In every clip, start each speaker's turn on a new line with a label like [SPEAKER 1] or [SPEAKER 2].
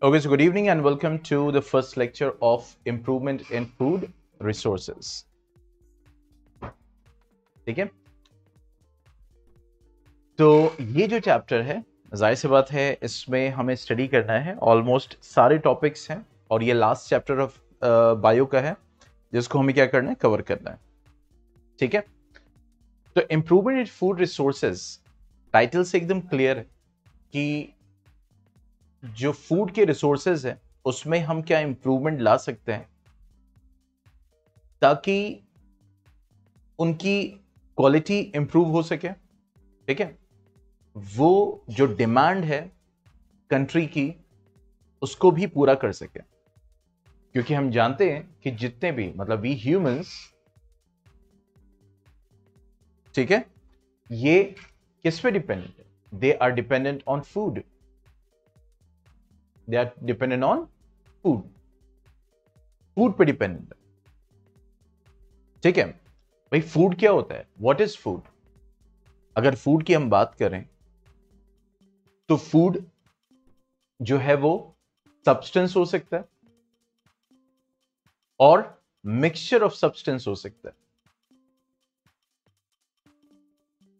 [SPEAKER 1] Okay, so good evening and welcome to the first lecture of Improvement in Food Resources. ठीक है, तो ये जो चैप्टर है जाहिर सी बात है इसमें हमें स्टडी करना है, ऑलमोस्ट सारे टॉपिक्स हैं और ये लास्ट चैप्टर ऑफ बायो का है जिसको हमें क्या करना है, कवर करना है. ठीक है, तो improvement in food resources title से एकदम क्लियर है कि जो फूड के रिसोर्सेज है उसमें हम क्या इंप्रूवमेंट ला सकते हैं ताकि उनकी क्वालिटी इंप्रूव हो सके. ठीक है, वो जो डिमांड है कंट्री की उसको भी पूरा कर सके, क्योंकि हम जानते हैं कि जितने भी मतलब वी ह्यूमंस, ठीक है, ये किस पे डिपेंडेंट है? They are dependent on food. They are dependent on food. Food पे डिपेंडेंट है. ठीक है भाई, फूड क्या होता है? What is food? अगर फूड की हम बात करें तो फूड जो है वो सब्सटेंस हो सकता है और मिक्सचर ऑफ सब्सटेंस हो सकता है.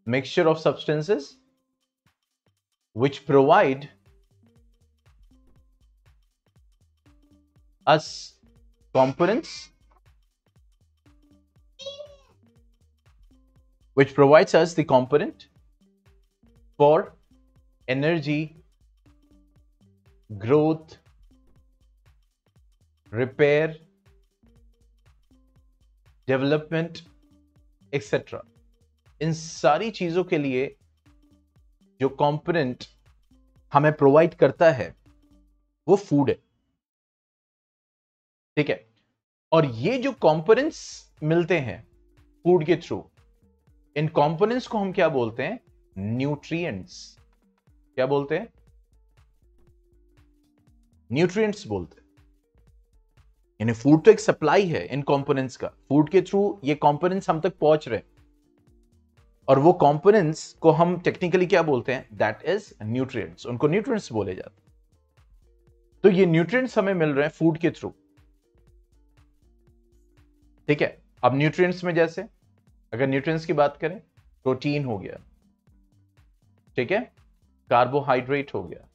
[SPEAKER 1] Mixture of substances which provide us components, which provides us the component for energy, growth, repair, development, etc. इन सारी चीजों के लिए जो कंपोनेंट हमें प्रोवाइड करता है वो फूड है. ठीक है, और ये जो कंपोनेंट्स मिलते हैं फूड के थ्रू, इन कंपोनेंट्स को हम क्या बोलते हैं? न्यूट्रिएंट्स. क्या बोलते हैं? न्यूट्रिएंट्स बोलते हैं. यानी फूड तो एक सप्लाई है इन कंपोनेंट्स का, फूड के थ्रू ये कंपोनेंट्स हम तक पहुंच रहे हैं और वो कंपोनेंट्स को हम टेक्निकली क्या बोलते हैं? That is nutrients. उनको न्यूट्रिएंट्स बोले जाते हैं. तो ये न्यूट्रिएंट्स हमें मिल रहे हैं फूड के थ्रू. ठीक है, अब न्यूट्रिएंट्स में जैसे अगर न्यूट्रिएंट्स की बात करें, प्रोटीन हो गया, ठीक है, कार्बोहाइड्रेट हो गया,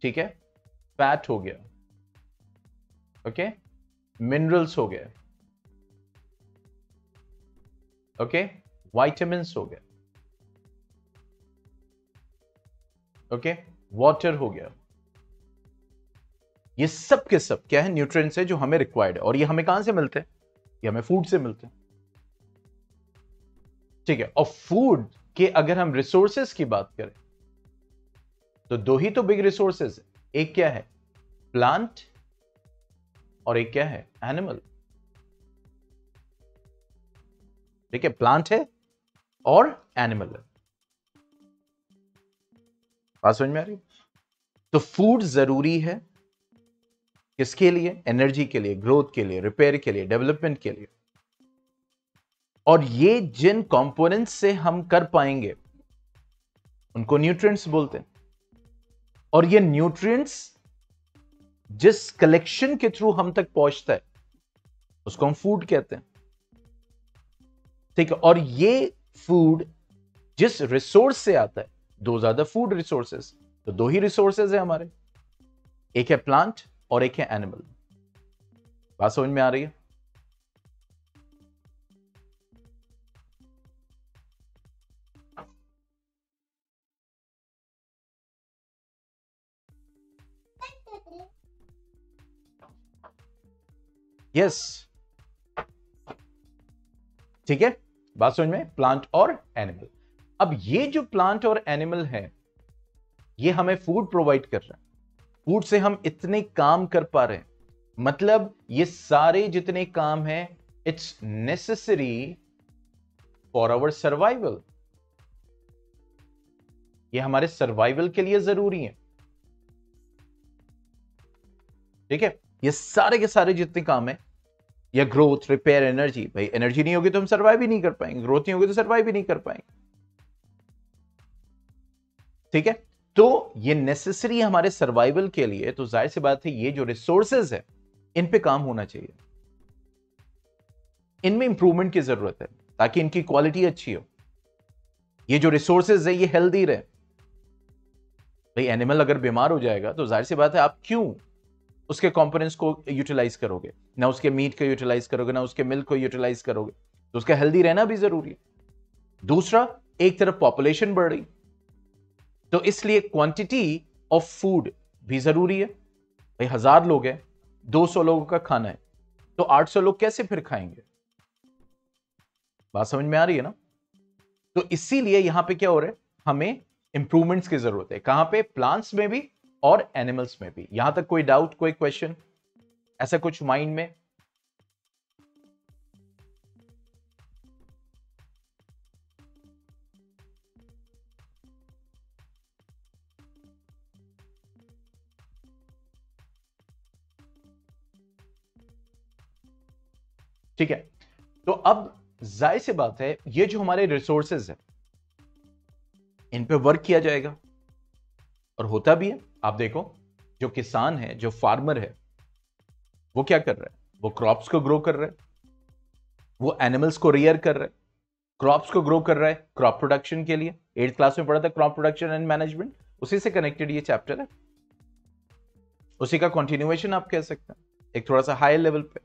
[SPEAKER 1] ठीक है, फैट हो गया, ओके, मिनरल्स हो गया, ओके, विटामिन्स हो गया, ओके, वाटर हो गया. ये सब के सब क्या है? न्यूट्रिएंट्स है जो हमें रिक्वायर्ड है. और ये हमें कहां से मिलते हैं? ये हमें फूड से मिलते हैं. ठीक है, और फूड के अगर हम रिसोर्सेज की बात करें तो दो ही तो बिग रिसोर्सेज है. एक क्या है? प्लांट, और एक क्या है? एनिमल. ठीक है, प्लांट है और एनिमल है. बात समझ में आ रही? तो फूड जरूरी है किसके लिए? एनर्जी के लिए, ग्रोथ के लिए, रिपेयर के लिए, डेवलपमेंट के लिए. और ये जिन कंपोनेंट्स से हम कर पाएंगे उनको न्यूट्रिएंट्स बोलते हैं. और ये न्यूट्रिएंट्स जिस कलेक्शन के थ्रू हम तक पहुंचता है उसको हम फूड कहते हैं. ठीक है, और ये फूड जिस रिसोर्स से आता है, दो ज्यादा फूड रिसोर्सेस, तो दो ही रिसोर्सेज है हमारे, एक है प्लांट और एक है एनिमल. बात समझ में आ रही है? यस, ठीक है, बात समझ में? प्लांट और एनिमल. अब ये जो प्लांट और एनिमल है ये हमें फूड प्रोवाइड कर रहा है. फूड से हम इतने काम कर पा रहे हैं, मतलब ये सारे जितने काम हैं it's necessary for our survival. ये हमारे सर्वाइवल के लिए जरूरी है. ठीक है, ये सारे के सारे जितने काम है, या ग्रोथ, रिपेयर, एनर्जी. भाई एनर्जी नहीं होगी तो हम सर्वाइव ही नहीं कर पाएंगे, ग्रोथ नहीं होगी तो सर्वाइव ही नहीं कर पाएंगे. ठीक है, तो ये नेसेसरी है हमारे सर्वाइवल के लिए, तो जाहिर सी बात है ये जो रिसोर्सेज है इन पे काम होना चाहिए, इनमें इंप्रूवमेंट की जरूरत है ताकि इनकी क्वालिटी अच्छी हो, ये जो रिसोर्सेज है ये हेल्दी रहे। भाई एनिमल अगर बीमार हो जाएगा तो जाहिर सी बात है आप क्यों उसके कंपोनेंट्स को यूटिलाइज करोगे, ना उसके मीट को यूटिलाइज करोगे, ना उसके मिल्क को यूटिलाइज करोगे, तो उसका हेल्दी रहना भी जरूरी है। दूसरा, एक तरफ पॉपुलेशन बढ़ रही, तो इसलिए क्वांटिटी ऑफ फूड भी जरूरी है। भाई 1000 लोग हैं, 200 लोगों का खाना है, तो 800 लोग कैसे फिर खाएंगे? बात समझ में आ रही है ना? तो इसीलिए यहां पे क्या हो रहा है, हमें इंप्रूवमेंट्स की जरूरत है। कहां पे? प्लांट्स में भी और एनिमल्स में भी। यहां तक कोई डाउट, कोई क्वेश्चन, ऐसा कुछ माइंड में? ठीक है, तो अब जाहिर सी बात है ये जो हमारे रिसोर्सेज है इन पे वर्क किया जाएगा, और होता भी है। आप देखो, जो किसान है, जो फार्मर है, वो क्या कर रहा है? वो क्रॉप्स को ग्रो कर रहा है, वो एनिमल्स को रियर कर रहा है, क्रॉप्स को ग्रो कर रहा है क्रॉप प्रोडक्शन के लिए। 8th क्लास में पढ़ा था क्रॉप प्रोडक्शन एंड मैनेजमेंट, उसी से कनेक्टेड ये चैप्टर है, उसी का कंटिन्यूएशन आप कह सकते हैं, एक थोड़ा सा हायर लेवल पे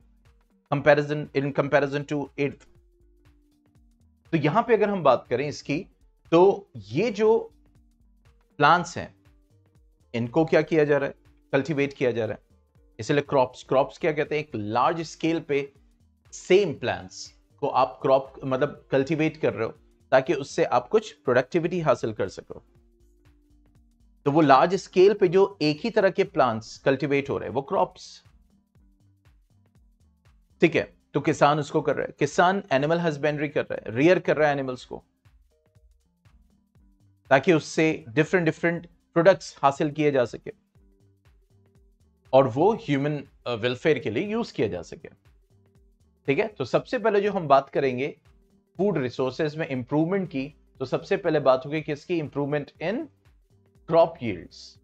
[SPEAKER 1] comparison, in comparison to 8th। तो यहां पे अगर हम बात करें इसकी, तो ये जो प्लांट्स हैं इनको क्या किया जा रहा है? कल्टीवेट किया जा रहा है, इसलिए क्रॉप्स। क्रॉप्स क्या कहते हैं? एक लार्ज स्केल पे सेम प्लांट्स को आप क्रॉप मतलब कल्टीवेट कर रहे हो ताकि उससे आप कुछ प्रोडक्टिविटी हासिल कर सको। तो वो लार्ज स्केल पे जो एक ही तरह के प्लांट्स कल्टीवेट हो रहे हैं वो क्रॉप्स। ठीक है, तो किसान उसको कर रहा है, किसान एनिमल हस्बेंड्री कर रहा है, रियर कर रहा है एनिमल्स को, ताकि उससे डिफरेंट डिफरेंट प्रोडक्ट्स हासिल किए जा सके और वो ह्यूमन वेलफेयर के लिए यूज किया जा सके। ठीक है, तो सबसे पहले जो हम बात करेंगे फूड रिसोर्सेज में इंप्रूवमेंट की, तो सबसे पहले बात होगी किसकी? Improvement in crop yields.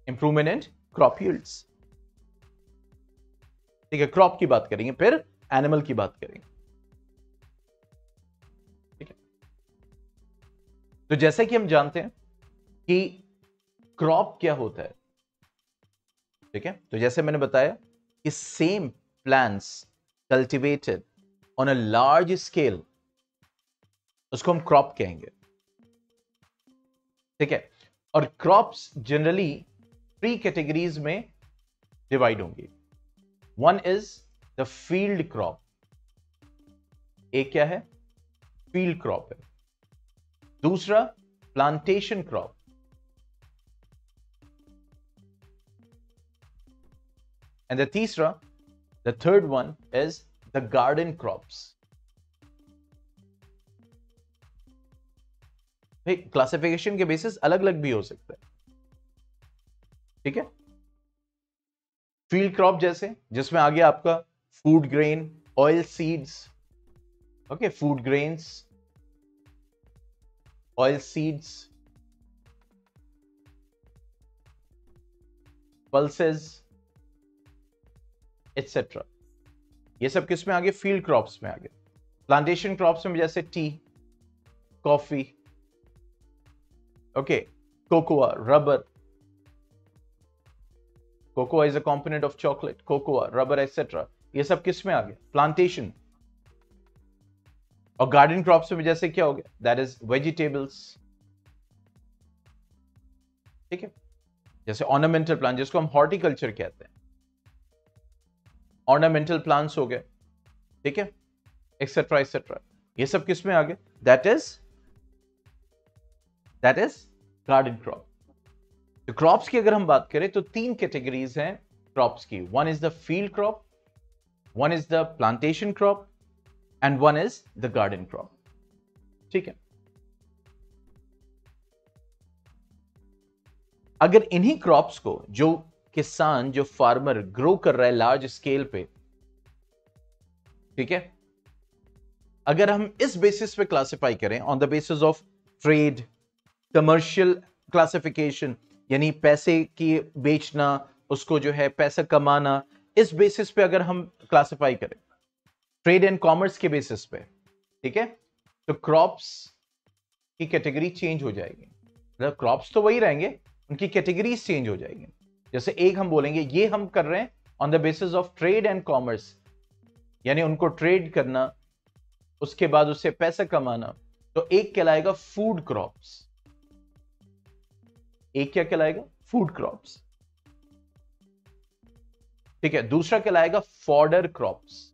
[SPEAKER 1] Improvement in crop yields. ठीक है, क्रॉप की बात करेंगे, फिर एनिमल की बात करेंगे। ठीक है, तो जैसे कि हम जानते हैं कि क्रॉप क्या होता है। ठीक है, तो जैसे मैंने बताया कि same plants cultivated on a large scale, उसको हम क्रॉप कहेंगे। ठीक है, और क्रॉप्स जनरली 3 कैटेगरीज में डिवाइड होंगी। One is the field crop. एक क्या है? फील्ड क्रॉप है। दूसरा plantation crop, and the third one is the garden crops. भाई क्लासिफिकेशन के बेसिस अलग अलग भी हो सकता है। ठीक है, फील्ड क्रॉप जैसे जिसमें आ गया आपका food grain, oil seeds, okay, food grains, oil seeds, pulses etcetera, ये सब किस में आ गए? फील्ड क्रॉप्स में आ गए। प्लांटेशन क्रॉप्स में जैसे T, coffee, okay, cocoa, rubber, cocoa is a component of chocolate, cocoa, rubber etcetera, ये सब किस में आ गए? प्लांटेशन। और गार्डन क्रॉप्स में जैसे क्या हो गया? That is vegetables. ठीक है, जैसे ऑर्नामेंटल प्लांट जिसको हम हॉर्टिकल्चर कहते हैं, ऑर्नामेंटल प्लांट्स हो गए। ठीक है, एक्सेट्रा एक्सेट्रा, ये सब किस में आ गए? That is garden crop. तो क्रॉप्स की अगर हम बात करें तो 3 कैटेगरीज हैं क्रॉप्स की। One is the field crop, one is the plantation crop, and one is the garden crop. ठीक है, अगर इन्हीं क्रॉप्स को जो किसान, जो फार्मर ग्रो कर रहा है लार्ज स्केल पे, ठीक है, अगर हम इस बेसिस पे क्लासिफाई करें, on the basis of trade, commercial classification, यानी पैसे की बेचना, उसको जो है पैसा कमाना, इस बेसिस पे अगर हम क्लासिफाई करें, ट्रेड एंड कॉमर्स के बेसिस पे, ठीक है, तो क्रॉप्स की कैटेगरी चेंज हो जाएगी। मतलब क्रॉप्स तो वही रहेंगे, उनकी कैटेगरीज चेंज हो जाएंगी। जैसे एक हम बोलेंगे ये हम कर रहे हैं on the basis of trade and commerce, यानी उनको ट्रेड करना, उसके बाद उससे पैसा कमाना, तो एक कहलाएगा फूड क्रॉप्स। एक क्या कहलाएगा? Food crops. ठीक है, दूसरा कहलाएगा फॉडर क्रॉप्स।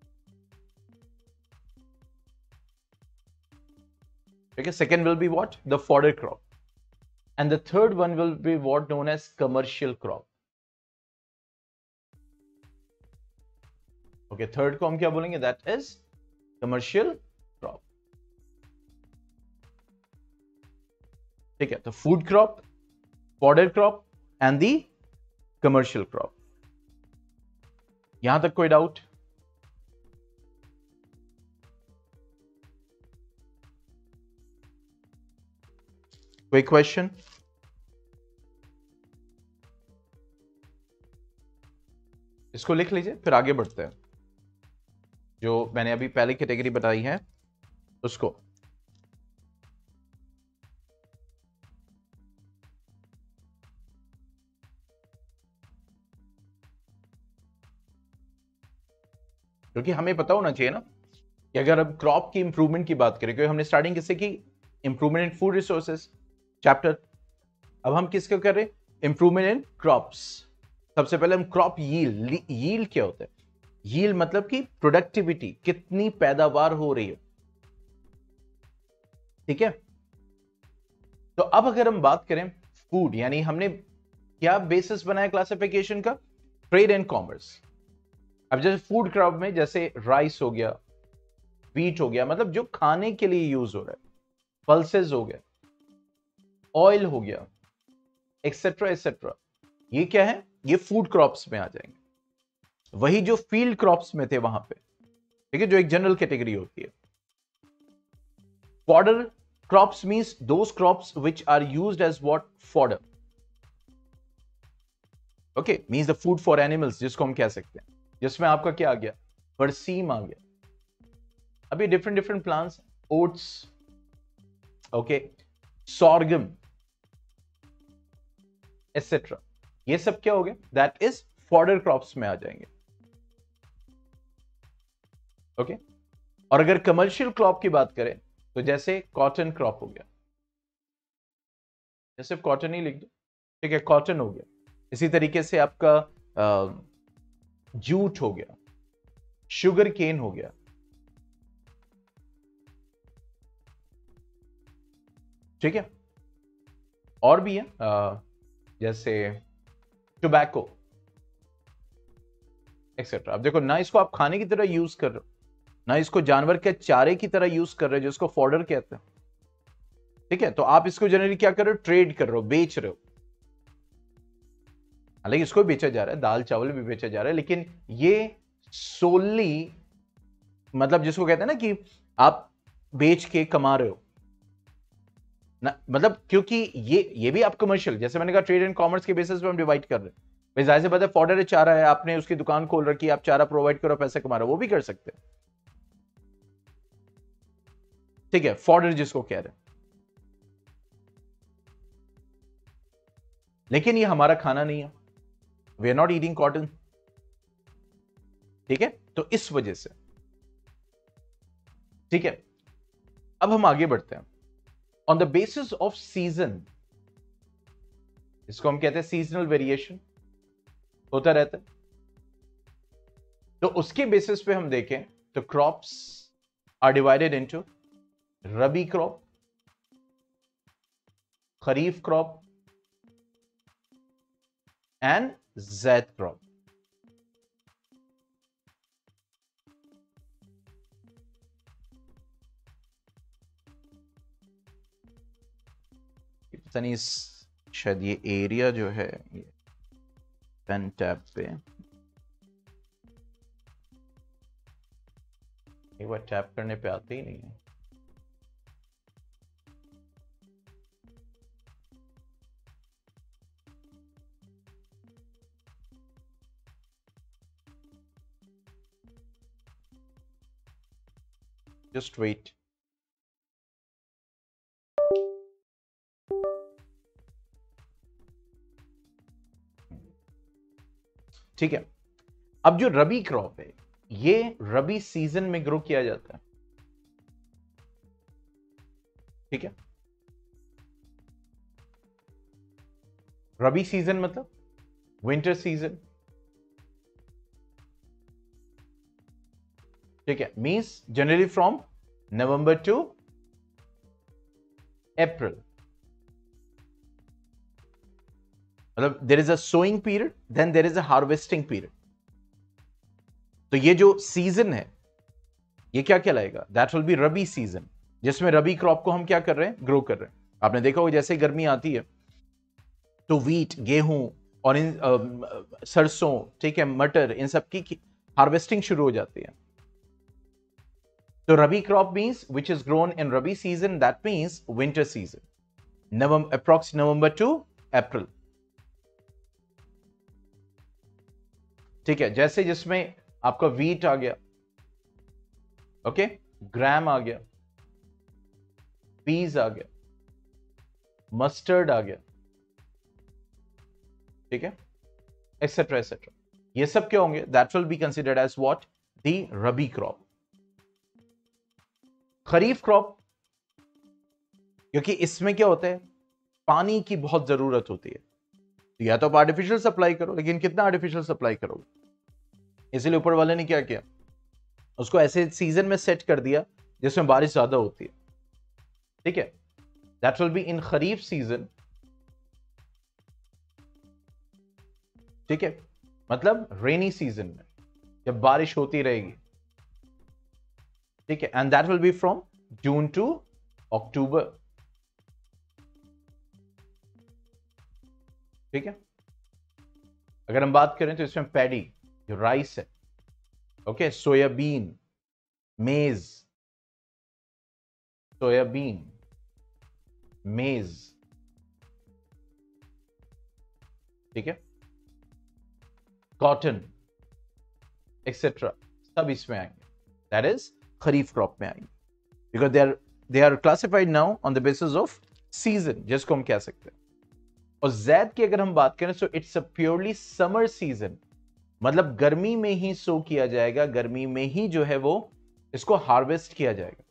[SPEAKER 1] ठीक है, second will be what? The fodder crop. And the third one will be what known as commercial crop. Okay, third को हम क्या बोलेंगे? That is commercial crop. ठीक है, तो food crop, fodder crop and the commercial crop. यहां तक कोई डाउट? कोई क्वेश्चन? इसको लिख लीजिए, फिर आगे बढ़ते हैं। जो मैंने अभी पहले कैटेगरी बताई है उसको। क्योंकि हमें पता होना चाहिए ना कि अगर अब क्रॉप की इंप्रूवमेंट की बात करें, क्योंकि हमने स्टार्टिंग किससे की? Improvement in food resources chapter. अब हम किसको कर रहे हैं? Improvement in crops. सबसे पहले हम क्रॉप यील्ड। यील्ड क्या होता है? यील्ड मतलब कि प्रोडक्टिविटी, कितनी पैदावार हो रही है। ठीक है, तो अब अगर हम बात करें फूड, यानी हमने क्या बेसिस बनाया क्लासिफिकेशन का? Trade and commerce. अब जैसे फूड क्रॉप में जैसे राइस हो गया, व्हीट हो गया, मतलब जो खाने के लिए यूज हो रहा है, पल्सेस हो गया, ऑयल हो गया, एक्सेट्रा एक्सेट्रा, ये क्या है? ये फूड क्रॉप्स में आ जाएंगे। वही जो फील्ड क्रॉप्स में थे वहां पे, ठीक है, जो एक जनरल कैटेगरी होती है। Fodder crops means those crops which are used as what? Fodder. Okay, means the food for animals, जिसको हम कह सकते हैं, जिसमें आपका क्या आ गया? बरसीम आ गया। अभी different different plants, oats, okay, sorghum etcetera, ये सब क्या हो गया? दैट इज फॉडर क्रॉप्स में आ जाएंगे। ओके, और अगर कमर्शियल क्रॉप की बात करें तो जैसे कॉटन क्रॉप हो गया, जैसे कॉटन ही लिख दो, ठीक है, कॉटन हो गया। इसी तरीके से आपका जूट हो गया, शुगर केन हो गया, ठीक है, और भी है जैसे टोबैको एक्सेट्रा। अब देखो ना, इसको आप खाने की तरह यूज कर रहे हो, ना इसको जानवर के चारे की तरह यूज कर रहे हो, जिसको फॉडर कहते हैं। ठीक है, तो आप इसको जनरली क्या कर रहे हो? ट्रेड कर रहे हो, बेच रहे हो। हालांकि इसको बेचा जा रहा है, दाल चावल भी बेचा जा रहा है, लेकिन ये सोली, मतलब जिसको कहते हैं ना कि आप बेच के कमा रहे हो ना, मतलब क्योंकि ये भी आप कमर्शियल, जैसे मैंने कहा ट्रेड एंड कॉमर्स के बेसिस पे हम डिवाइड कर रहे हैं। भाई जाहिर सी बात है, फॉडर है, चारा है, आपने उसकी दुकान खोल रखी है, आप चारा प्रोवाइड करो, पैसे कमा रहे हो, वो भी कर सकते हैं। ठीक है, फॉडर जिसको कह रहे हैं, लेकिन ये हमारा खाना नहीं है। We are not eating cotton. ठीक है, तो इस वजह से। ठीक है, अब हम आगे बढ़ते हैं। On the basis of season, इसको हम कहते हैं सीजनल वेरिएशन, होता रहता है। तो उसके बेसिस पे हम देखें तो crops are divided into rabi crop, kharif crop and zaid crop. पता नहीं शायद ये एरिया जो है, ये पेन टैब पे एक बार टैप करने पे आते ही नहीं है। Just wait. ठीक है, अब जो रबी क्रॉप है ये रबी सीजन में ग्रो किया जाता है। ठीक है, रबी सीजन मतलब विंटर सीजन। ठीक है, means generally from November to April. मतलब there is a sowing period, then there is a harvesting period. तो ये जो सीजन है ये क्या कहलाएगा? That will be rabi season, जिसमें रबी क्रॉप को हम क्या कर रहे हैं? ग्रो कर रहे हैं। आपने देखा होगा जैसे गर्मी आती है तो वीट, गेहूं और इन सरसों, ठीक है, मटर, इन सब की हार्वेस्टिंग शुरू हो जाती है। तो rabi crop means which is grown in rabi season, that means winter season, approx November to April. ठीक है, जैसे जिसमें आपका वीट आ गया, ओके, ग्राम आ गया, पीज आ गया, मस्टर्ड आ गया, ठीक है, एक्सेट्रा एक्सेट्रा। ये सब क्या होंगे? That will be considered as what? The rabi crop. Kharif crop, क्योंकि इसमें क्या होता है? पानी की बहुत जरूरत होती है, तो या तो आप आर्टिफिशियल सप्लाई करो, लेकिन कितना आर्टिफिशियल सप्लाई करोगे? इसलिए ऊपर वाले ने क्या किया? उसको ऐसे सीजन में सेट कर दिया जिसमें बारिश ज्यादा होती है। ठीक है, that will be in kharif season. ठीक है, मतलब रेनी सीजन में जब बारिश होती रहेगी। ठीक है, and that will be from June to October. ठीक है, अगर हम बात करें तो इसमें पैडी, जो राइस है, ओके, सोयाबीन, मेज, सोयाबीन, मेज, ठीक है, कॉटन, एक्सेट्रा, सब इसमें आएंगे। दैट इज खरीफ क्रॉप में आएंगे, because they are classified now on the basis of season, जिसको हम कह सकते हैं। और जैद की अगर हम बात करें तो it's a purely summer season, मतलब गर्मी में ही सो किया जाएगा, गर्मी में ही जो है वो इसको हार्वेस्ट किया जाएगा।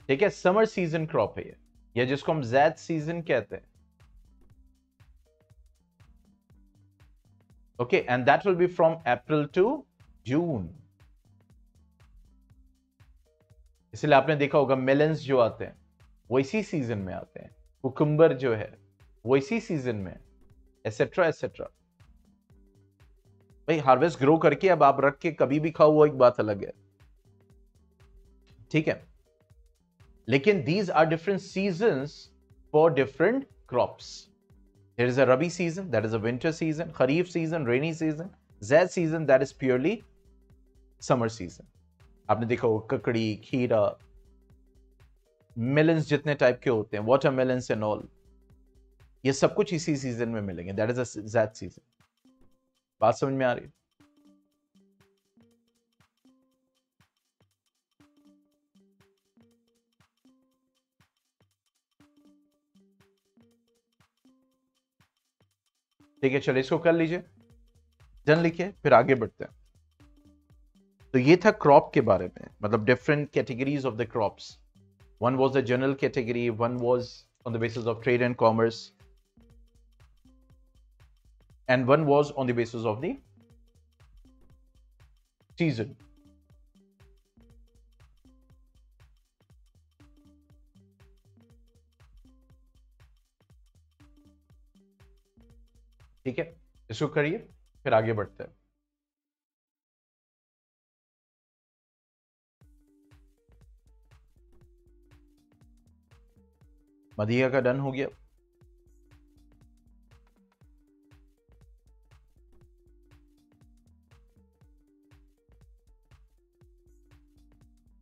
[SPEAKER 1] ठीक है, समर सीजन क्रॉप है ये, या जिसको हम जैद सीजन कहते हैं। Okay, and that will be from April to June. इसलिए आपने देखा होगा मेलन्स जो आते हैं वो इसी सीजन में आते हैं, कुकुम्बर जो है वो इसी सीजन में, एसेट्रा एसेट्रा। भाई हार्वेस्ट ग्रो करके अब आप रख के कभी भी खाओ, वो एक बात अलग है। ठीक है, लेकिन these are different seasons for different crops. There is a rabi season, that is a winter season, kharif season, rainy season, zaid season, that is purely summer season. आपने देखा होगा ककड़ी, खीरा, मेलन्स जितने टाइप के होते हैं, वाटरमेलन्स एंड ऑल, ये सब कुछ इसी सीजन में मिलेंगे। That is a Zaid season. बात समझ में आ रही है? ठीक है, चलिए इसको कर लीजिए, डन लिखिए, फिर आगे बढ़ते हैं। तो ये था क्रॉप के बारे में, मतलब different categories of the crops. One was the general category, one was on the basis of trade and commerce, and one was on the basis of the season. ठीक है, इसको करिए, फिर आगे बढ़ते हैं। मदिया का डन हो गया।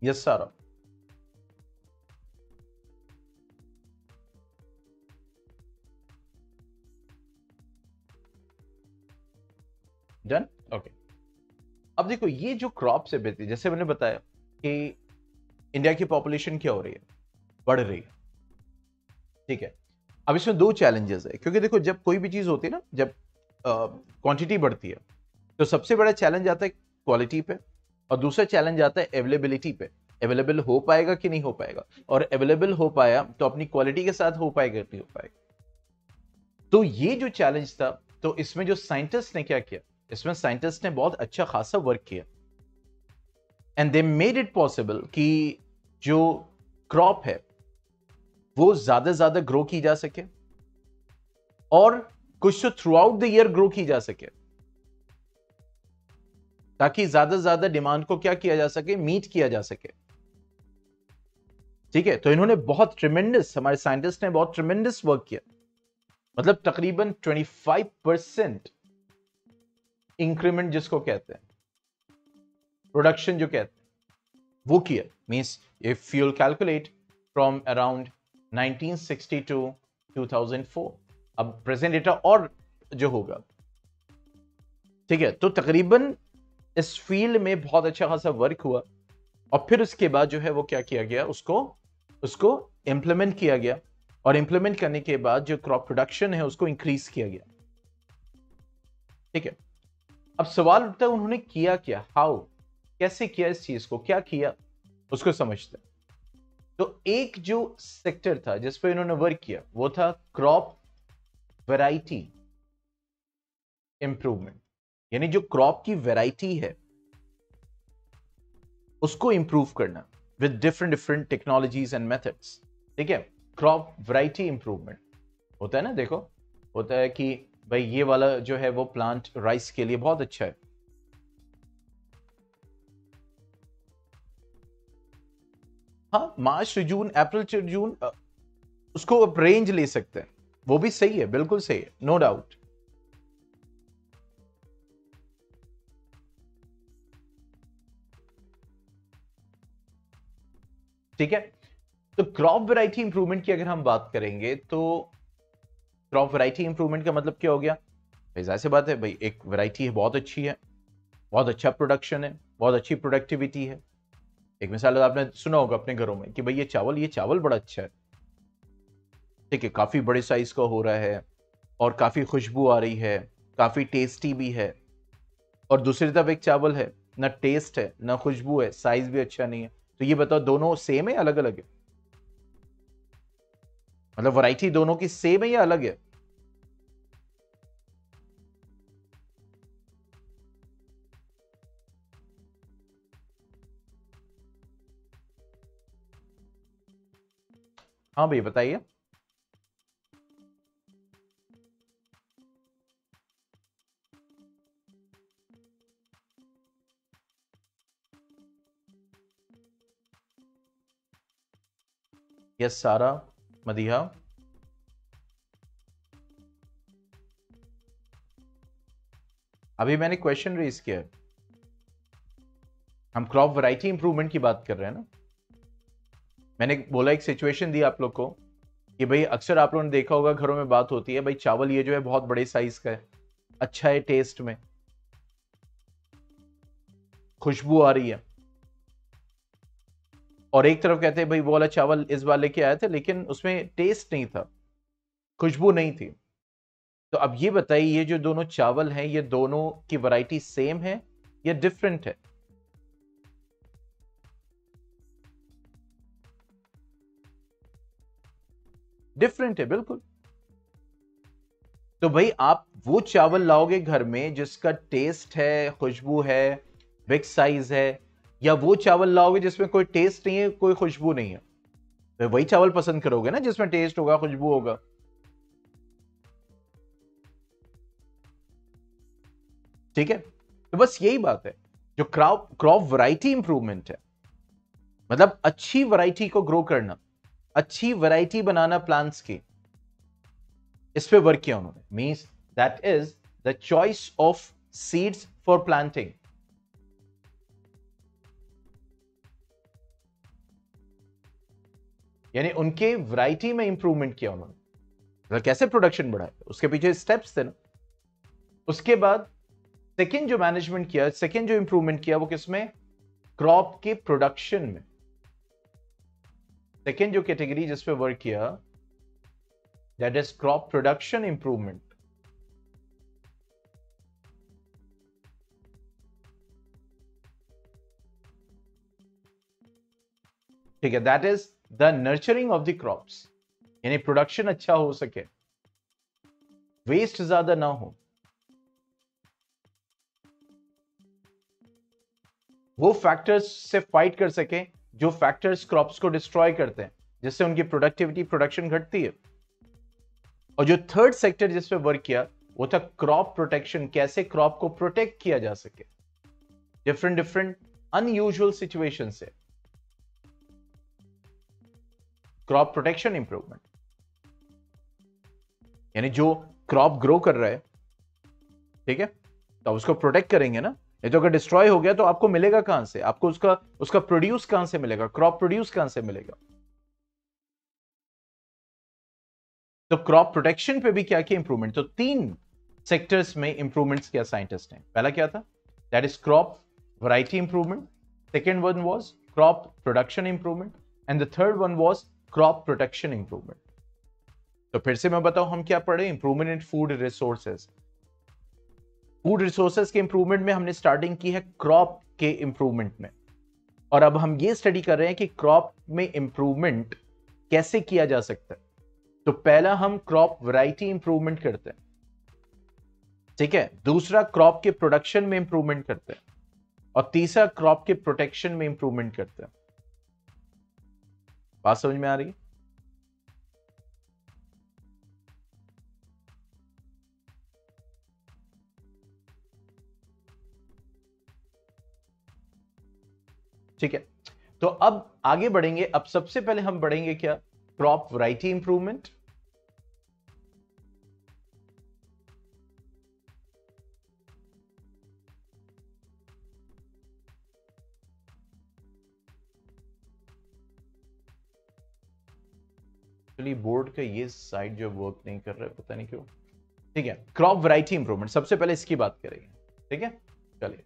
[SPEAKER 1] यस सारा। Done, okay. अब देखो ये जो क्रॉप से बेचती, जैसे मैंने बताया कि इंडिया की पॉपुलेशन क्या हो रही है, बढ़ रही है, ठीक है। अब इसमें दो चैलेंजेस है, क्योंकि देखो जब कोई भी चीज होती है ना, जब क्वांटिटी बढ़ती है तो सबसे बड़ा चैलेंज आता है क्वालिटी पे, और दूसरा चैलेंज आता है अवेलेबिलिटी पे। अवेलेबल हो पाएगा कि नहीं हो पाएगा, और अवेलेबल हो पाया तो अपनी क्वालिटी के साथ हो पाएगा कि नहीं हो पाएगा। तो ये जो चैलेंज था, तो इसमें जो साइंटिस्ट ने क्या किया, इसमें साइंटिस्ट ने बहुत अच्छा खासा वर्क किया, and they made it possible कि जो क्रॉप है वो ज्यादा से ज्यादा ग्रो की जा सके, और कुछ तो through out the year grow की जा सके, ताकि ज्यादा से ज्यादा डिमांड को क्या किया जा सके, मीट किया जा सके। ठीक है, तो इन्होंने बहुत ट्रिमेंडस, हमारे साइंटिस्ट ने बहुत ट्रिमेंडस वर्क किया, मतलब तकरीबन 25% इंक्रीमेंट जिसको कहते हैं, प्रोडक्शन जो कहते हैं, वो किया। Means if you'll calculate from around 1960 to 2004, अब प्रेजेंट डेटा और जो होगा, ठीक है, तो तकरीबन इस फील्ड में बहुत अच्छा खासा वर्क हुआ, और फिर उसके बाद जो है वो क्या किया गया, उसको इंप्लीमेंट किया गया, और इंप्लीमेंट करने के बाद जो क्रॉप प्रोडक्शन है उसको इंक्रीज किया गया। ठीक है, अब सवाल उठता है उन्होंने किया क्या, हाउ, कैसे किया इस चीज को, क्या किया, उसको समझते हैं। तो एक जो सेक्टर था जिस पर इन्होंने वर्क किया वो था क्रॉप वैरायटी इंप्रूवमेंट, यानी जो क्रॉप की वैरायटी है उसको इंप्रूव करना with different different technologies and methods. ठीक है, क्रॉप वैरायटी इंप्रूवमेंट होता है ना, देखो होता है कि भाई ये वाला जो है वो प्लांट राइस के लिए बहुत अच्छा है, हाँ March to June, April to जून, उसको आप रेंज ले सकते हैं, वो भी सही है, बिल्कुल सही है, नो डाउट। ठीक है, तो क्रॉप वैरायटी इंप्रूवमेंट की अगर हम बात करेंगे तो क्रॉप वैरायटी इंप्रूवमेंट का मतलब क्या हो गया, भाई जाहिर सी बात है, भाई एक वैरायटी है बहुत अच्छी है, बहुत अच्छा प्रोडक्शन है, बहुत अच्छी प्रोडक्टिविटी है। एक मिसाल आपने सुना होगा अपने घरों में कि भाई ये चावल बड़ा अच्छा है, ठीक है, काफी बड़े साइज का हो रहा है, और काफी खुशबू आ रही है, काफी टेस्टी भी है। और दूसरी तरफ एक चावल है, ना टेस्ट है ना खुशबू है, साइज भी अच्छा नहीं है, तो ये बताओ दोनों सेम है अलग अलग है, मतलब वैरायटी दोनों की सेम है या अलग है। हाँ भाई बताइए। यस सारा, मदीहा। अभी मैंने क्वेश्चन रेज किया है, हम क्रॉप वैरायटी इंप्रूवमेंट की बात कर रहे हैं ना। मैंने बोला एक सिचुएशन दी आप लोग को कि भाई अक्सर आप लोगों ने देखा होगा घरों में बात होती है, भाई चावल ये जो है बहुत बड़े साइज का है, अच्छा है टेस्ट में, खुशबू आ रही है, और एक तरफ कहते हैं भाई वो वाला चावल इस बार लेके आए थे लेकिन उसमें टेस्ट नहीं था, खुशबू नहीं थी। तो अब ये बताइए ये जो दोनों चावल हैं ये दोनों की वैरायटी सेम है या डिफरेंट है। डिफरेंट है बिल्कुल। तो भाई आप वो चावल लाओगे घर में जिसका टेस्ट है, खुशबू है, बिग साइज है, या वो चावल लाओगे जिसमें कोई टेस्ट नहीं है, कोई खुशबू नहीं है, तो वही चावल पसंद करोगे ना जिसमें टेस्ट होगा, खुशबू होगा। ठीक है, तो बस यही बात है, जो क्रॉप क्रॉप वैरायटी इंप्रूवमेंट है, मतलब अच्छी वैरायटी को ग्रो करना, अच्छी वैरायटी बनाना प्लांट्स की, इस पे वर्क किया उन्होंने। Means that is the choice of seeds for planting. यानी उनके वैरायटी में इंप्रूवमेंट किया उन्होंने, मतलब कैसे प्रोडक्शन बढ़ाया, उसके पीछे स्टेप्स थे ना। उसके बाद सेकंड जो मैनेजमेंट किया, सेकंड जो इंप्रूवमेंट किया वो किसमें, क्रॉप के प्रोडक्शन में। सेकंड जो कैटेगरी जिस पे वर्क किया, that is crop production improvement. ठीक है, that is the nurturing of the crops, यानी प्रोडक्शन अच्छा हो सके, वेस्ट ज्यादा ना हो, वो फैक्टर्स से फाइट कर सके जो फैक्टर्स क्रॉप्स को डिस्ट्रॉय करते हैं, जिससे उनकी प्रोडक्टिविटी, प्रोडक्शन घटती है। और जो थर्ड सेक्टर जिस पे वर्क किया वो था क्रॉप प्रोटेक्शन, कैसे क्रॉप को प्रोटेक्ट किया जा सके डिफरेंट डिफरेंट अनयूजुअल सिचुएशन से, क्रॉप प्रोटेक्शन इंप्रूवमेंट। यानी जो क्रॉप ग्रो कर रहा है, ठीक है, तो उसको प्रोटेक्ट करेंगे ना, नहीं तो अगर डिस्ट्रॉय हो गया तो आपको मिलेगा कहां से, आपको उसका उसका प्रोड्यूस कहां से मिलेगा, क्रॉप प्रोड्यूस कहां से मिलेगा। तो क्रॉप प्रोटेक्शन पे भी क्या किया इंप्रूवमेंट, तो तीन सेक्टर्स में इंप्रूवमेंट्स किया साइंटिस्ट ने। पहला क्या था, that is crop variety improvement, second one was crop production improvement, and the third one was crop protection improvement. तो फिर से मैं बताऊं हम क्या पढ़े, improvement in food resources. Food resources के इंप्रूवमेंट में हमने स्टार्टिंग की है क्रॉप के इंप्रूवमेंट में, और अब हम ये स्टडी कर रहे हैं कि क्रॉप में इंप्रूवमेंट कैसे किया जा सकता है। तो पहला हम क्रॉप वैरायटी इंप्रूवमेंट करते हैं, ठीक है, दूसरा क्रॉप के प्रोडक्शन में इंप्रूवमेंट करते हैं, और तीसरा क्रॉप के प्रोटेक्शन में इंप्रूवमेंट करते हैं। बात समझ में आ रही है? ठीक है, तो अब आगे बढ़ेंगे। अब सबसे पहले हम बढ़ेंगे क्या, crop variety improvement. Actually board का ये साइड जो वर्क नहीं कर रहा है, पता नहीं क्यों। ठीक है, क्रॉप वैरायटी इंप्रूवमेंट, सबसे पहले इसकी बात करेंगे। ठीक है, चलिए,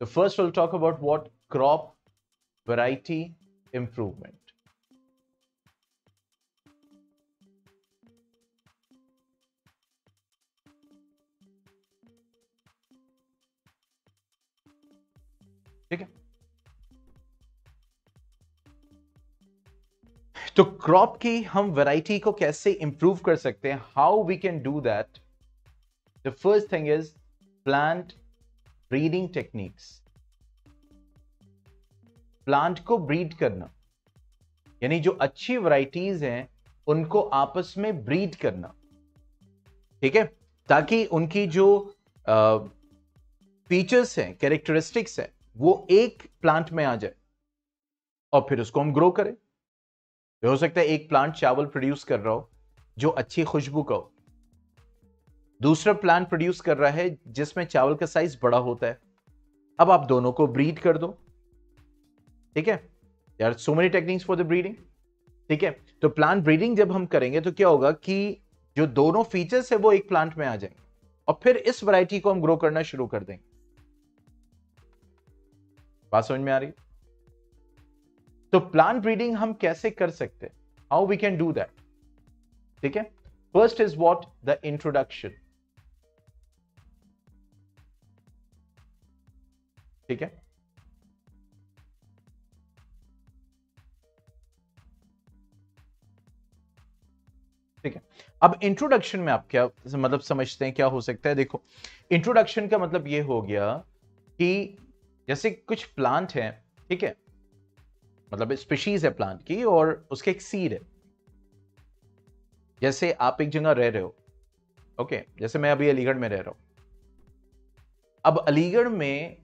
[SPEAKER 1] तो first will talk about what crop variety improvement. ठीक है, तो क्रॉप की हम वैरायटी को कैसे इंप्रूव कर सकते हैं, how we can do that. The first thing is plant breeding techniques. Plant को ब्रीड करना, यानी जो अच्छी वैरायटीज हैं उनको आपस में ब्रीड करना, ठीक है, ताकि उनकी जो फीचर्स हैं, कैरेक्टरिस्टिक्स हैं, वो एक प्लांट में आ जाए और फिर उसको हम ग्रो करें। हो सकता है एक प्लांट चावल प्रोड्यूस कर रहा हो जो अच्छी खुशबू का हो, दूसरा प्लांट प्रोड्यूस कर रहा है जिसमें चावल का साइज बड़ा होता है। अब आप दोनों को ब्रीड कर दो, ठीक है, there are so many techniques for the breeding. ठीक है, तो प्लांट ब्रीडिंग जब हम करेंगे तो क्या होगा कि जो दोनों फीचर्स है वो एक प्लांट में आ जाएंगे, और फिर इस वैरायटी को हम ग्रो करना शुरू कर देंगे। बात समझ में आ रही? तो प्लांट ब्रीडिंग हम कैसे कर सकते हैं, how we can do that. ठीक है, first is what, the introduction. ठीक है, ठीक है, अब इंट्रोडक्शन में आप क्या मतलब समझते हैं क्या हो सकता है। देखो, इंट्रोडक्शन का मतलब ये हो गया कि जैसे कुछ प्लांट है, ठीक है, मतलब स्पीशीज है प्लांट की और उसके एक सीड है। जैसे आप एक जगह रह रहे हो, ओके, जैसे मैं अभी अलीगढ़ में रह रहा हूं। अब अलीगढ़ में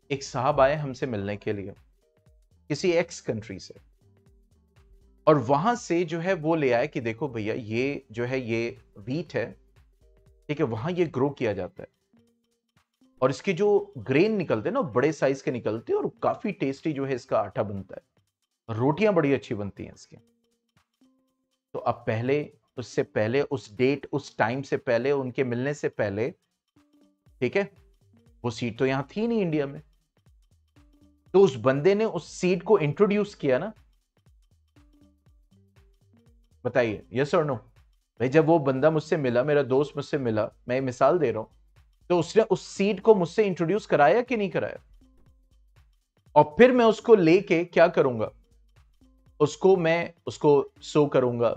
[SPEAKER 1] एक साहब आए हमसे मिलने के लिए किसी एक्स कंट्री से, और वहां से जो है वो ले आए कि देखो भैया ये जो है ये व्हीट है, ठीक है, वहां ये ग्रो किया जाता है, और इसके जो ग्रेन निकलते हैं ना बड़े साइज के निकलते हैं, और काफी टेस्टी जो है इसका आटा बनता है, रोटियां बड़ी अच्छी बनती हैं इसकी। अब पहले, उससे पहले, उस डेट, उस टाइम से पहले, उनके मिलने से पहले, ठीक है, वो सीट तो यहां थी नहीं इंडिया में, तो उस बंदे ने उस सीट को इंट्रोड्यूस किया ना। बताइए यस और नो। भाई जब वो बंदा मुझसे मिला, मेरा दोस्त मुझसे मिला, मैं मिसाल दे रहा हूं, तो उसने उस सीट को मुझसे इंट्रोड्यूस कराया कि नहीं कराया? और फिर मैं उसको लेके क्या करूंगा, उसको सो करूंगा,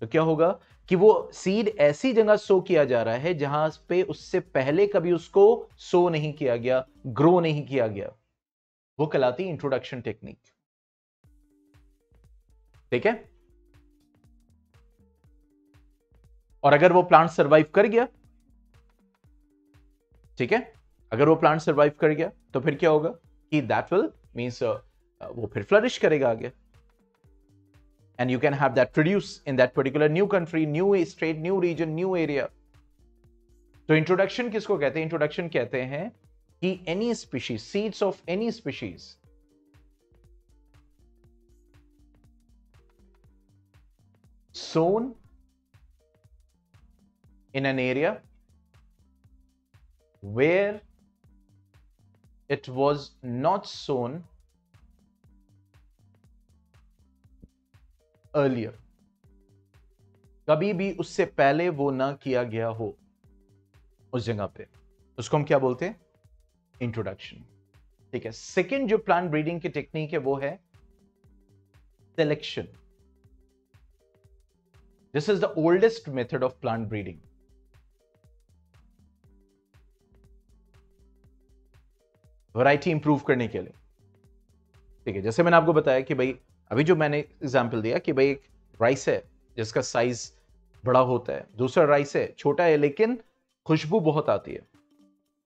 [SPEAKER 1] तो क्या होगा कि वो सीड ऐसी जगह सो किया जा रहा है जहां पे उससे पहले कभी उसको सो नहीं किया गया, ग्रो नहीं किया गया। वो कहलाती है इंट्रोडक्शन टेक्निक। ठीक है, और अगर वो प्लांट सरवाइव कर गया, ठीक है, अगर वो प्लांट सरवाइव कर गया तो फिर क्या होगा कि दैट विल मींस वो फिर फ्लरिश करेगा आगे, and you can have that produce in that particular new country, new state, new region, new area. तो इंट्रोडक्शन किसको कहते हैं? इंट्रोडक्शन कहते हैं कि any species, seeds of any species sown in an area where it was not sown earlier, कभी भी उससे पहले वो ना किया गया हो उस जगह पे, उसको हम क्या बोलते हैं? इंट्रोडक्शन। ठीक है, सेकंड जो प्लांट ब्रीडिंग की टेक्निक है वो है selection. This is the oldest method of plant breeding. Variety improve करने के लिए। ठीक है, जैसे मैंने आपको बताया कि भाई अभी जो मैंने एग्जांपल दिया कि भाई एक राइस है जिसका साइज बड़ा होता है, दूसरा राइस है छोटा है लेकिन खुशबू बहुत आती है,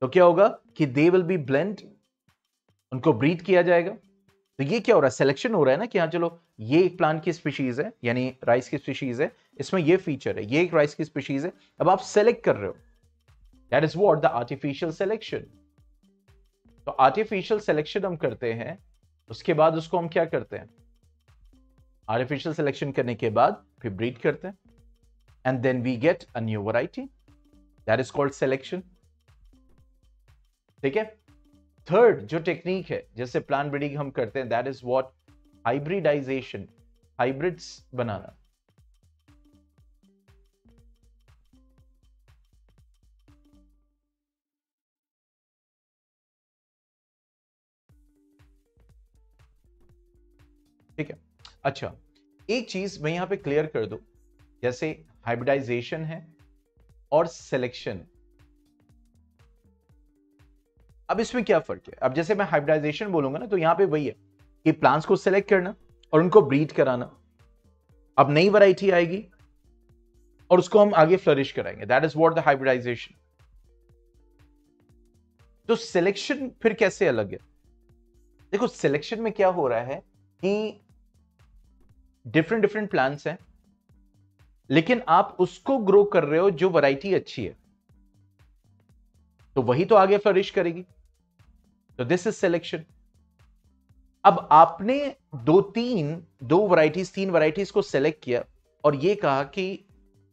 [SPEAKER 1] तो क्या होगा कि दे विल बी ब्लेंड, उनको ब्रीड किया जाएगा। तो ये क्या हो रहा है? सिलेक्शन हो रहा है ना कि हाँ चलो ये एक प्लांट की स्पीशीज है, यानी राइस की स्पीशीज है, इसमें ये फीचर है, ये एक राइस की स्पीशीज है, अब आप सेलेक्ट कर रहे हो। That is what the artificial selection. तो आर्टिफिशियल सिलेक्शन हम करते हैं, उसके बाद उसको हम क्या करते हैं? आर्टिफिशियल सिलेक्शन करने के बाद फिर ब्रीड करते हैं, and then we get a new variety, that is called selection. ठीक है, थर्ड जो टेक्निक है जैसे प्लांट ब्रीडिंग हम करते हैं, that is what hybridization, hybrids बनाना। ठीक है, अच्छा एक चीज मैं यहां पे क्लियर कर दूं, जैसे हाइब्रिडाइजेशन है और सिलेक्शन, अब इसमें क्या फर्क है? अब जैसे मैं हाइब्रिडाइजेशन बोलूंगा ना, तो यहां पे वही है कि प्लांट्स को सिलेक्ट करना और उनको ब्रीड कराना। अब नई वैरायटी आएगी और उसको हम आगे फ्लरिश कराएंगे, that is what the hybridization. तो सिलेक्शन फिर कैसे अलग है? देखो सिलेक्शन में क्या हो रहा है कि डिफरेंट डिफरेंट प्लांट्स हैं, लेकिन आप उसको ग्रो कर रहे हो जो वैरायटी अच्छी है, तो वही तो आगे फ्लरिश करेगी। तो दिस इज सिलेक्शन। अब आपने दो वैरायटीज, तीन वैरायटीज को सेलेक्ट किया और ये कहा कि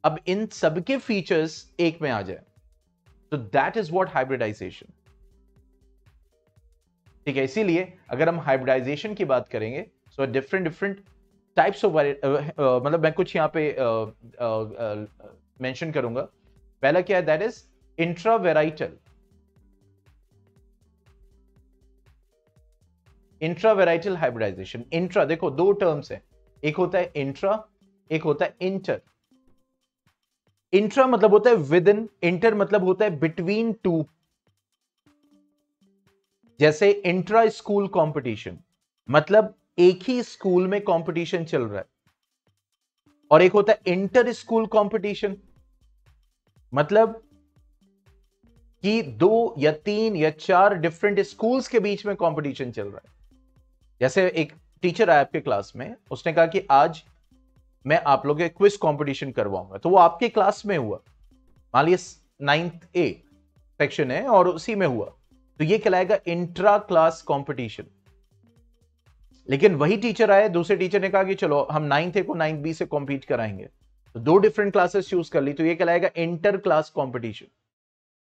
[SPEAKER 1] अब इन सबके फीचर्स एक में आ जाए, तो दैट इज व्हाट हाइब्रिडाइजेशन। ठीक है, इसीलिए अगर हम हाइब्रिडाइजेशन की बात करेंगे सो डिफरेंट टाइप्स ऑफ, मतलब मैं कुछ यहां पे मेंशन करूंगा। पहला क्या है? That is intravarietal. Intravarietal hybridization. Intra, देखो दो टर्म्स है, एक होता है इंट्रा, एक होता है इंटर। इंट्रा मतलब होता है विद इन, इंटर मतलब होता है बिटवीन टू। जैसे इंट्रा स्कूल कंपटीशन मतलब एक ही स्कूल में कंपटीशन चल रहा है, और एक होता है इंटर स्कूल कंपटीशन मतलब कि 2 या 3 या 4 डिफरेंट स्कूल्स के बीच में कंपटीशन चल रहा है। जैसे एक टीचर आया आपके क्लास में, उसने कहा कि आज मैं आप लोगों के क्विज कंपटीशन करवाऊंगा, तो वो आपके क्लास में हुआ, मान लीजिए 9th A सेक्शन है और उसी में हुआ, तो ये कहलाएगा इंट्रा क्लास कंपटीशन। लेकिन वही टीचर आए, दूसरे टीचर ने कहा कि चलो हम 9th A को 9th B से कॉम्पीट कराएंगे, तो 2 डिफरेंट क्लासेस चूज कर ली तो ये कहलाएगा इंटर क्लास कॉम्पिटिशन।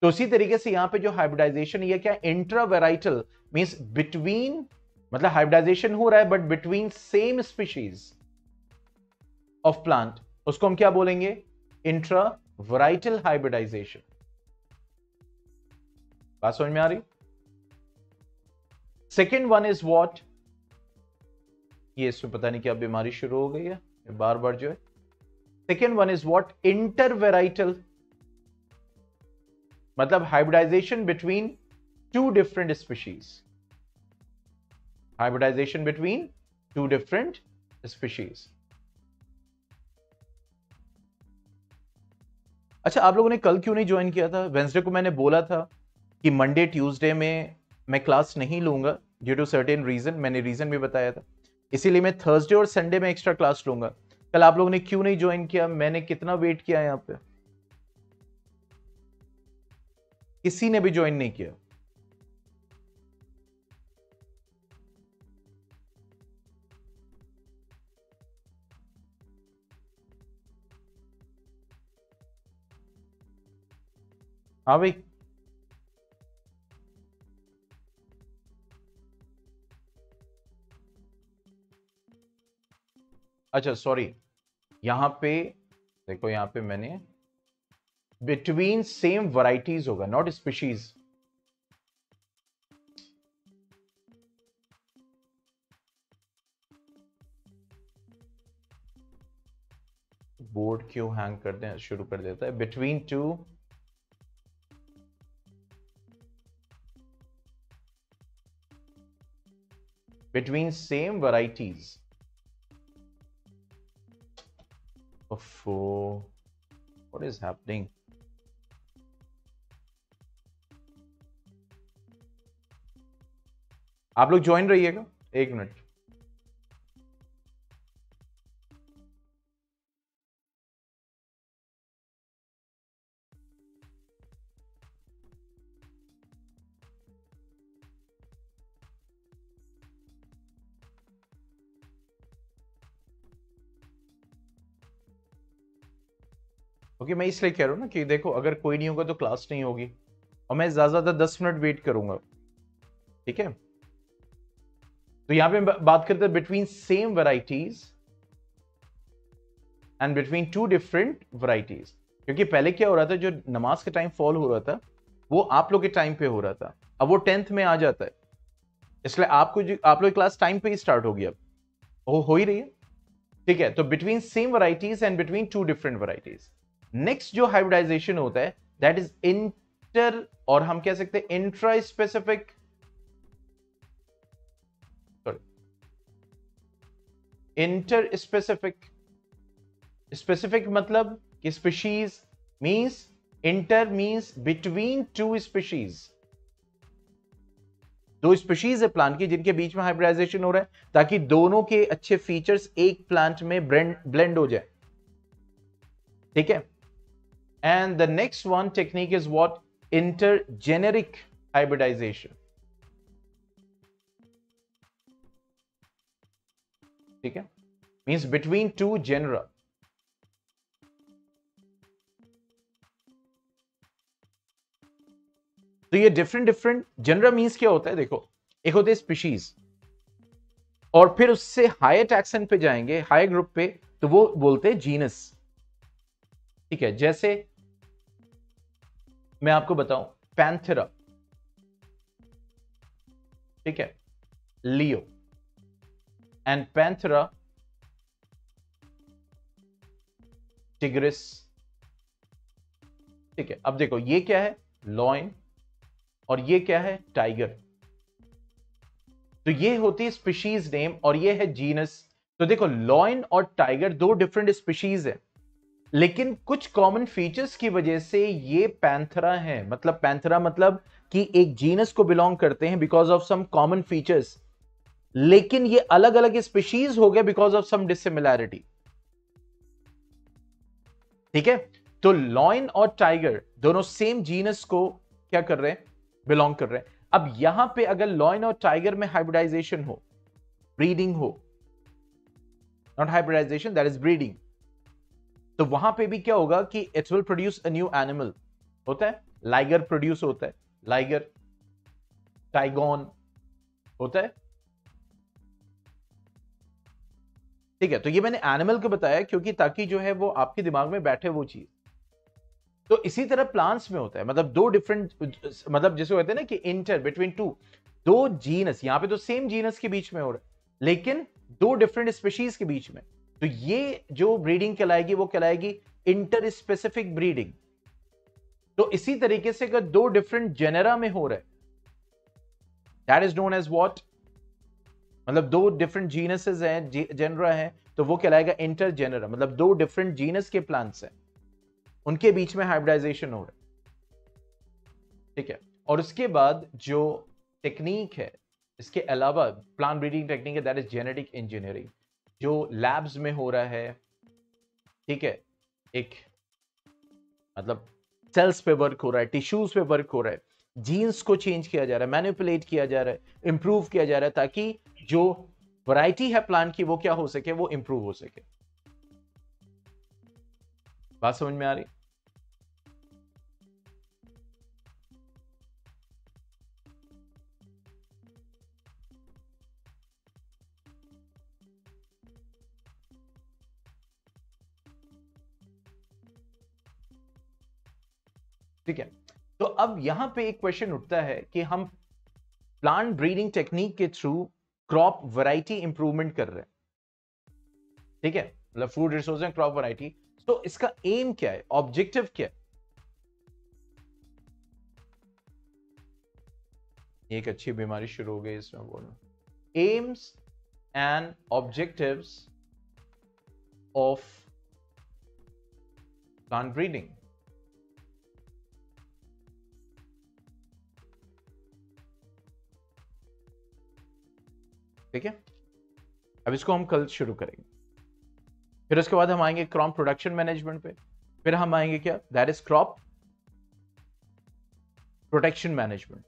[SPEAKER 1] तो उसी तरीके से यहां पे जो हाइब्रिडाइजेशन ये क्या, इंट्रा वेराइटल मींस बिटवीन, मतलब हाइब्रिडाइजेशन हो रहा है but between same species of plant, उसको हम क्या बोलेंगे, इंट्रा वेराइटल हाइब्रिडाइजेशन। बात समझ में आ रही? सेकेंड वन इज व्हाट, ये इसमें पता नहीं क्या बीमारी शुरू हो गई है बार बार जो है। Second one is what, inter varietal, मतलब hybridization between two different species, hybridization between two different species. अच्छा, आप लोगों ने कल क्यों नहीं ज्वाइन किया था? वेंसडे को मैंने बोला था कि मंडे ट्यूसडे में मैं क्लास नहीं लूंगा ड्यू टू सर्टेन रीजन, मैंने रीजन भी बताया था, इसीलिए मैं थर्सडे और संडे में एक्स्ट्रा क्लास लूंगा। कल आप लोगों ने क्यों नहीं ज्वाइन किया? मैंने कितना वेट किया यहां पे, किसी ने भी ज्वाइन नहीं किया। हाँ भाई, अच्छा सॉरी, यहां पे देखो, यहां पे मैंने बिटवीन सेम वैरायटीज होगा, नॉट स्पीशीज। बोर्ड क्यों हैंग करते शुरू कर देता है? Between two between same varieties. Oh, what is happening? आप लोग ज्वाइन रहिएगा, 1 मिनट। ओके, मैं इसलिए कह रहा हूं ना कि देखो, अगर कोई नहीं होगा तो क्लास नहीं होगी और मैं ज्यादा 10 मिनट वेट करूंगा, ठीक है? तो यहां पे बात करते हैं between same varieties and between two different varieties. क्योंकि पहले क्या हो रहा था, जो नमाज का टाइम फॉल हो रहा था वो आप लोग के टाइम पे हो रहा था, अब वो 10th में आ जाता है, इसलिए आप लोग क्लास टाइम पे ही स्टार्ट होगी, अब वो हो ही रही है, ठीक है? तो between same varieties and between two different varieties. Next जो हाइब्रिडाइजेशन होता है दैट इज इंटर, और हम कह सकते हैं intra specific, sorry, inter specific. Specific मतलब कि species means, inter means between two species, 2 species है प्लांट की जिनके बीच में हाइब्रिडाइजेशन हो रहा है, ताकि दोनों के अच्छे फीचर्स एक प्लांट में ब्लेंड हो जाए, ठीक है? And the next one technique is what? Intergeneric hybridization. ठीक है? Means between two genera. तो ये डिफरेंट जेनरा मींस क्या होता है? देखो, एक होते हैं स्पीशीज और फिर उससे हायर टैक्सन पे जाएंगे, हायर ग्रुप पे, तो वो बोलते हैं जीनस, ठीक है? जैसे मैं आपको बताऊं, पैंथेरा, ठीक है, लियो एंड पैंथेरा टिग्रिस, ठीक है? अब देखो, ये क्या है? लॉयन, और ये क्या है? टाइगर। तो ये होती है स्पीशीज नेम और ये है जीनस। तो देखो, लॉयन और टाइगर 2 डिफरेंट स्पीशीज है, लेकिन कुछ कॉमन फीचर्स की वजह से ये पैंथेरा है, मतलब पैंथेरा मतलब कि एक जीनस को बिलोंग करते हैं because of some common features, लेकिन ये अलग अलग स्पीशीज हो गए बिकॉज ऑफ सम डिसिमिलैरिटी, ठीक है? तो लॉयन और टाइगर दोनों सेम जीनस को क्या कर रहे हैं? बिलोंग कर रहे हैं। अब यहां पे अगर लॉयन और टाइगर में हाइब्रिडाइजेशन हो, ब्रीडिंग हो, not hybridization, that is breeding, तो वहां पे भी क्या होगा कि it will produce a new animal, होता है लाइगर प्रोड्यूस होता है, लाइगर, टाइगॉन होता है। ठीक है, तो ये मैंने एनिमल को बताया क्योंकि ताकि जो है वो आपके दिमाग में बैठे वो चीज। तो इसी तरह प्लांट्स में होता है, मतलब दो डिफरेंट, मतलब जैसे होते हैं ना कि इंटर बिटवीन टू, दो जीनस, यहां पे तो सेम जीनस के बीच में हो रहा है लेकिन दो डिफरेंट स्पीशीज के बीच में, तो ये जो ब्रीडिंग कहलाएगी वो कहलाएगी इंटर स्पेसिफिक ब्रीडिंग। तो इसी तरीके से अगर दो डिफरेंट जेनेरा में हो रहा है, that is known as what, मतलब दो डिफरेंट जीनसेस हैं, जेनरा हैं, तो वो कहलाएगा इंटर जेनरा, मतलब दो डिफरेंट जीनस के प्लांट्स हैं, उनके बीच में हाइब्रिडाइजेशन हो रहा है। ठीक है, और उसके बाद जो टेक्निक है इसके अलावा प्लांट ब्रीडिंग टेक्निक है, दैट इज जेनेटिक इंजीनियरिंग, जो लैब्स में हो रहा है। ठीक है, एक मतलब सेल्स पे वर्क हो रहा है, टिश्यूज पे वर्क हो रहा है, जीन्स को चेंज किया जा रहा है, मैनिपुलेट किया जा रहा है, इंप्रूव किया जा रहा है, ताकि जो वैरायटी है प्लांट की वो क्या हो सके, वो इंप्रूव हो सके। बात समझ में आ रही? ठीक है, तो अब यहां पे एक क्वेश्चन उठता है कि हम प्लांट ब्रीडिंग टेक्निक के थ्रू क्रॉप वैरायटी इंप्रूवमेंट कर रहे हैं। ठीक है, मतलब food resource and crop variety, तो इसका एम क्या है, ऑब्जेक्टिव क्या है? एक अच्छी बीमारी शुरू हो गई इसमें बोलना, AIIMS and objectives of plant breeding. ठीक है, अब इसको हम कल शुरू करेंगे, फिर उसके बाद हम आएंगे क्रॉप प्रोडक्शन मैनेजमेंट पे, फिर हम आएंगे क्या, that is crop protection management.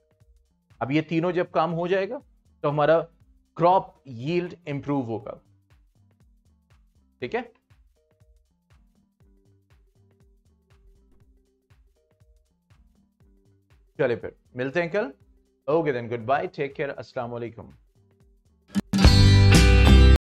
[SPEAKER 1] अब ये तीनों जब काम हो जाएगा तो हमारा क्रॉप यील्ड इंप्रूव होगा। ठीक है, चलिए फिर मिलते हैं कल। Okay then, goodbye, take care, अस्सलाम वालेकुम।